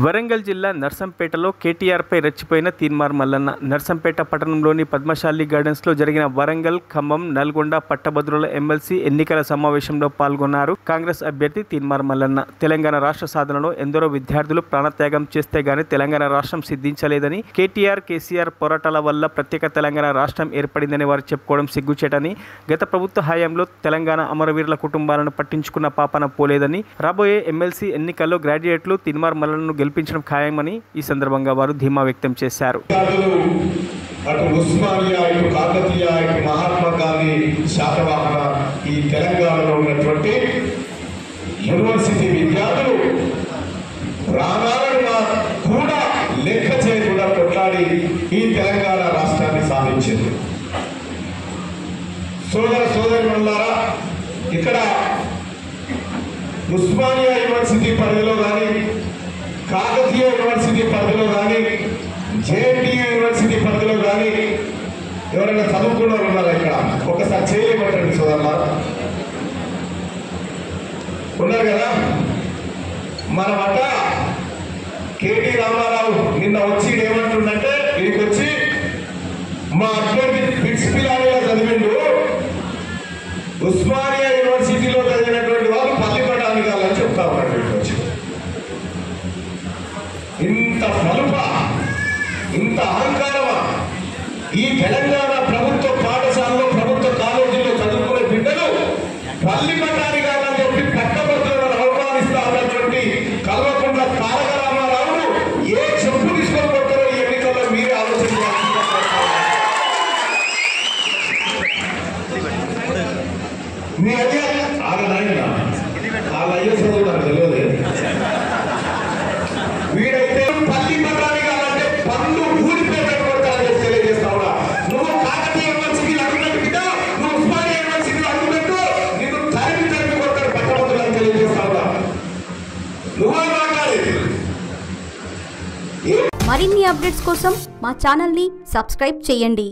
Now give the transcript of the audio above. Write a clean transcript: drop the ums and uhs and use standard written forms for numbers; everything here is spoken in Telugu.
వరంగల్ జిల్లా నర్సంపేటలో కేటీఆర్పై రెచ్చిపోయిన తీన్మార్ మల్లన్న. నర్సంపేట పట్టణంలోని పద్మశాలి గార్డెన్స్లో జరిగిన వరంగల్, ఖమ్మం, నల్గొండ పట్టభద్రుల ఎమ్మెల్సీ ఎన్నికల సమావేశంలో పాల్గొన్నారు కాంగ్రెస్ అభ్యర్థి తీన్మార్ మల్లన్న. తెలంగాణ రాష్ట్ర సాధనలో ఎందరో విద్యార్థులు ప్రాణత్యాగం చేస్తే గానీ తెలంగాణ రాష్ట్రం సిద్ధించలేదని, కేటీఆర్, కేసీఆర్ పోరాటాల వల్ల ప్రత్యేక తెలంగాణ రాష్ట్రం ఏర్పడిందని వారు చెప్పుకోవడం సిగ్గుచేటని, గత ప్రభుత్వ హయాంలో తెలంగాణ అమరవీరుల కుటుంబాలను పట్టించుకున్న పాపన పోలేదని, రాబోయే ఎమ్మెల్సీ ఎన్నికల్లో గ్రాడ్యుయేట్లు తీన్మార్ మల్లన్నను గెలిపించడం ఖాయమని ఈ సందర్భంగా వారు ధీమా వ్యక్తం చేశారు. అటు ఉస్మానియా, ఇటు కాకతీయ, ఇటు మహాత్మా గాంధీ శాతవాహన ఈ తెలంగాణలో ఉన్నటువంటి యూనివర్సిటీ విద్యార్థులు ప్రాణాలను కూడా లెక్క చేయకుండా కొట్లాడి ఈ తెలంగాణ రాష్ట్రాన్ని సాధించింది. సోదర సోదరులారా, ఇక్కడ ఉస్మానియా యూనివర్సిటీ పరిధిలో కానీ, కాకతీయ యూనివర్సిటీ పరిధిలో కానీ, జేఎన్టీయూ యూనివర్సిటీ పరిధిలో కానీ ఎవరైనా చదువుకున్న వాళ్ళు ఉన్నారా? ఇక్కడ ఒకసారి చేయబట్టండి సోదరులా, ఉన్నారు కదా. మనమట కేటీ రామారావు నిన్న వచ్చి ఏమంటుండంటే, వీడికి వచ్చి మా అభ్యర్థి ఫిక్స్ పిల్లాడిగా చదివిండు, ఉస్మానియా యూనివర్సిటీలో చదివినటువంటి వాళ్ళు పల్లిపటాన్ని కావాలని చెప్తా ఉన్నాడు. వీడికి వచ్చి ఇంత స్వల్ప, ఇంత అహంకారమా? ఈ తెలంగాణ ప్రభుత్వ పాఠశాలలో, ప్రభుత్వ కాలేజీలో చదువుకునే బిడ్డలు పల్లిపటాన్ని కావాలని చెప్పి పట్టభద్రులను అవమానిస్తా ఉన్నటువంటి కల్వకుంట్ల తారక రామారావును ఏ చెప్పు తీసుకొని కొట్టారో ఈ ఎన్నికల్లో మీరే ఆలోచించాలి. మీ అయ్యా ఆగనాయన వాళ్ళ అయ్యే చదువు నాకు తెలియదు. వీడైతే పల్లి పట్టాలి కావాలంటే పన్ను ఊరిపోయి కొడతారని తెలియజేస్తా ఉన్నా. నువ్వు కాకతీయ యూనివర్సిటీలో అడుగునట్టు బిడ్డ, నువ్వు ఉస్మానియా యూనివర్సిటీలో అడుగునట్టు నిన్ను తరిమి కొడతారు పట్టభద్రులని తెలియజేస్తా ఉన్నా. నువ్వే మాట్లాడి. మరిన్ని అప్డేట్స్ కోసం మా ఛానల్ని సబ్స్క్రైబ్ చేయండి.